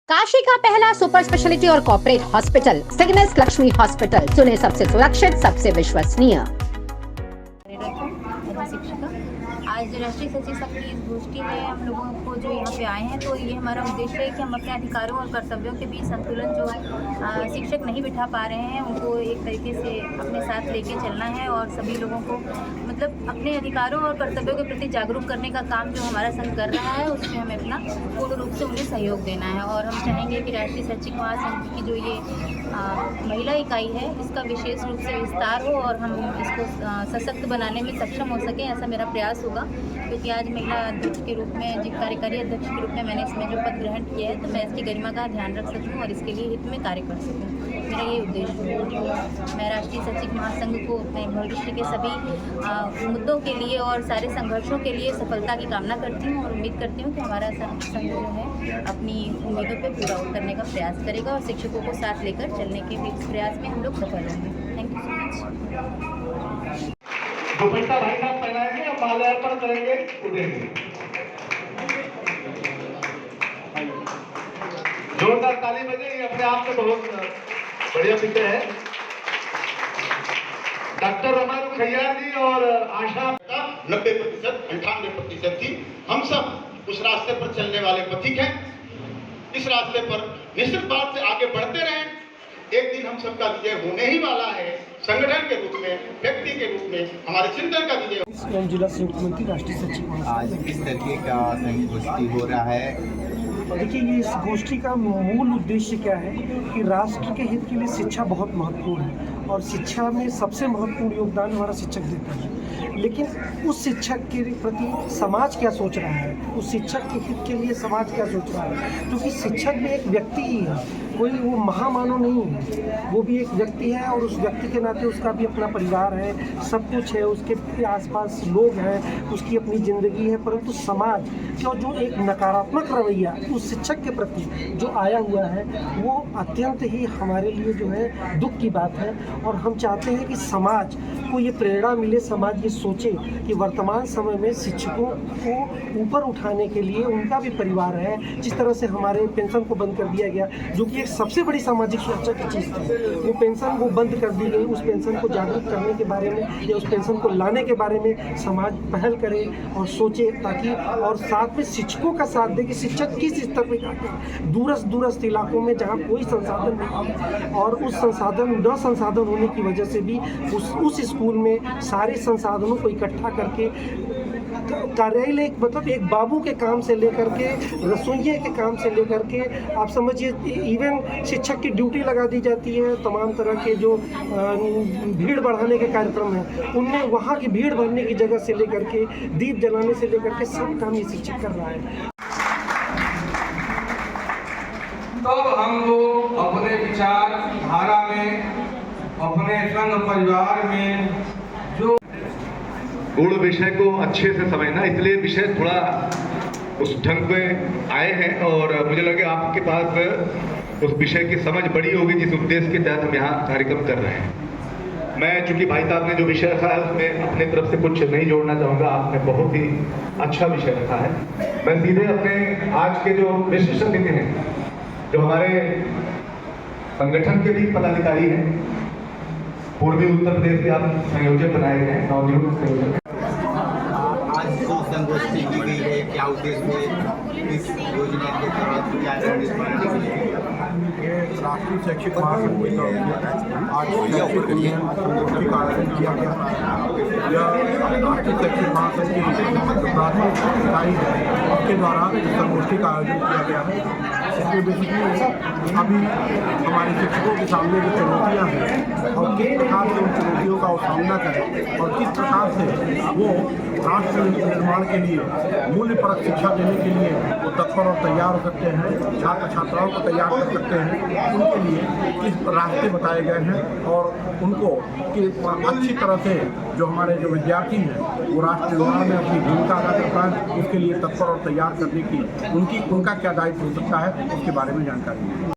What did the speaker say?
काशी का पहला super speciality और कॉर्पोरेट हॉस्पिटल सिग्नेस लक्ष्मी हॉस्पिटल, चुने सबसे सुरक्षित, सबसे विश्वसनीय। शिक्षिका आज राष्ट्रीय सचिव सब की इस गोष्ठी में हम लोगों को जो यहाँ पे आए हैं, तो ये हमारा उद्देश्य है कि हम अपने अधिकारों और कर्तव्यों के बीच संतुलन जो शिक्षक नहीं बिठा पा रहे हैं, उनको एक तरीके से अपने साथ लेके चलना है और सभी लोगों को मतलब अपने अधिकारों और कर्तव्यों के प्रति जागरूक करने का काम जो हमारा संघ कर रहा है, उसमें हमें अपना पूर्ण रूप से उन्हें सहयोग देना है। और हम चाहेंगे कि राष्ट्रीय सचिव महासंघ की जो ये महिला इकाई है, इसका विशेष रूप से विस्तार हो और हम इसको सशक्त बनाने में सक्षम हो सकें, ऐसा मेरा प्रयास होगा। क्योंकि आज महिला अध्यक्ष के रूप में, कार्यकारी अध्यक्ष के रूप में मैंने इसमें जो पद ग्रहण किया है, तो मैं इसकी गरिमा का ध्यान रख सकूं और इसके लिए हित में कार्य कर सकूं। मेरा ये उद्देश्य है। मैं राष्ट्रीय सचिव महासंघ को अपने भविष्य के सभी मुद्दों के लिए और सारे संघर्षों के लिए सफलता की कामना करती हूँ और उम्मीद करती हूँ कि हमारा संघ जो है अपनी उम्मीदों पर पूरा उतरने का प्रयास करेगा और शिक्षकों को साथ लेकर चलने के प्रयास में हम लोग सफल होंगे। Thank you so much. दुपट्टा भाई साहब पहनाएंगे और माल्यार्पण करेंगे उदय में। जोरदार ताली बजे, ये अपने आप में बहुत बढ़िया पिक्चर है। डॉक्टर रमारू खैयार जी और आशा 90%, 98% थी। हम सब उस रास्ते पर चलने वाले पथिक हैं। इस रास्ते पर निश्चित बात से आगे बढ़ते रहें। एक दिन हम सबका विजय होने ही वाला है। संगठन के रूप में, व्यक्ति के रूप में हमारे चिंतन का विजय। जिला संयुक्त मंत्री राष्ट्रीय सचिव आज किस तरीके का गोष्ठी हो रहा है? देखिए, ये इस गोष्ठी का मूल उद्देश्य क्या है कि राष्ट्र के हित के लिए शिक्षा बहुत महत्वपूर्ण है और शिक्षा में सबसे महत्वपूर्ण योगदान हमारा शिक्षक देता है। लेकिन उस शिक्षक के प्रति समाज क्या सोच रहा है, उस शिक्षक के हित के लिए समाज क्या सोच रहा है, क्योंकि शिक्षक भी एक व्यक्ति ही है, कोई वो महामानव नहीं है, वो भी एक व्यक्ति है और उस व्यक्ति के नाते उसका भी अपना परिवार है, सब कुछ है, उसके आसपास लोग हैं, उसकी अपनी ज़िंदगी है। परंतु समाज का जो एक नकारात्मक रवैया उस शिक्षक के प्रति जो आया हुआ है, वो अत्यंत ही हमारे लिए जो है दुख की बात है। और हम चाहते हैं कि समाज को ये प्रेरणा मिले, समाज ये सोचे कि वर्तमान समय में शिक्षकों को ऊपर उठाने के लिए उनका भी परिवार है। जिस तरह से हमारे पेंशन को बंद कर दिया गया, जो कि एक सबसे बड़ी सामाजिक सुरक्षा की चीज़ थी, वो पेंशन वो बंद कर दी गई। उस पेंशन को जागरूक करने के बारे में या उस पेंशन को लाने के बारे में समाज पहल करे और सोचे, ताकि और साथ में शिक्षकों का साथ दे कि शिक्षक किस स्तर पर दूरस्थ इलाकों में जहाँ कोई संसाधन नहीं और उस संसाधन होने की वजह से भी उस स्कूल में सारे संसाधनों को इकट्ठा करके कार्यालय, मतलब एक बाबू के काम से लेकर के रसोइये के काम से लेकर के आप समझिए, इवन शिक्षक की ड्यूटी लगा दी जाती है। तमाम तरह के जो भीड़ बढ़ाने के कार्यक्रम हैं, उनमें वहाँ की भीड़ भरने की जगह से लेकर के दीप जलाने से लेकर के सब काम ये शिक्षक कर रहा है। तब हम लोग अपने विचार धारा में, अपने संघ परिवार में जो गुण विषय को अच्छे से समझना, इसलिए विषय थोड़ा उस ढंग पे आए हैं और मुझे लगे आपके पास उस विषय की समझ बड़ी होगी जिस उद्देश्य के तहत हम यहाँ कार्यक्रम कर रहे हैं। मैं चूंकि भाई साहब ने जो विषय रखा है उसमें अपने तरफ से कुछ नहीं जोड़ना चाहूँगा। आपने बहुत ही अच्छा विषय रखा है। मैं सीधे अपने आज के जो विशिष्ट अतिथि हैं, जो हमारे संगठन के भी पदाधिकारी हैं, पूर्वी उत्तर प्रदेश के आप संयोजक बनाए गए हैं, नवनियुक्त संयोजक। आज जो संगोष्ठी की गई है, क्या उद्देश्य है, इस योजना के तहत क्या राष्ट्रीय शैक्षिक महासंघ की तरफ से आज शैक्षिक उन्नयन संगोष्ठी का आयोजन किया गया। यह राष्ट्रीय शैक्षिक महासंघ की जो प्राथमिक इकाई है, उसके द्वारा इस संगोष्ठी का आयोजन किया गया है। इसमें बेसिकली अभी हमारे शिक्षकों के सामने जो चुनौतियाँ हैं और किस प्रकार से उन चुनौतियों का वो सामना करें और किस प्रकार से वो राष्ट्र निर्माण के लिए मूल्यपरक शिक्षा देने के लिए वो तत्पर और तैयार हो सकते हैं, छात्र छात्राओं को तैयार कर सकते हैं, उनके लिए किस रास्ते बताए गए हैं और उनको कि अच्छी तरह से जो हमारे जो विद्यार्थी हैं वो राष्ट्र निर्माण में अपनी भूमिका अदा कर पाएँ, उसके लिए तत्पर और तैयार करने की उनका क्या दायित्व हो सकता है, उसके बारे में जानकारी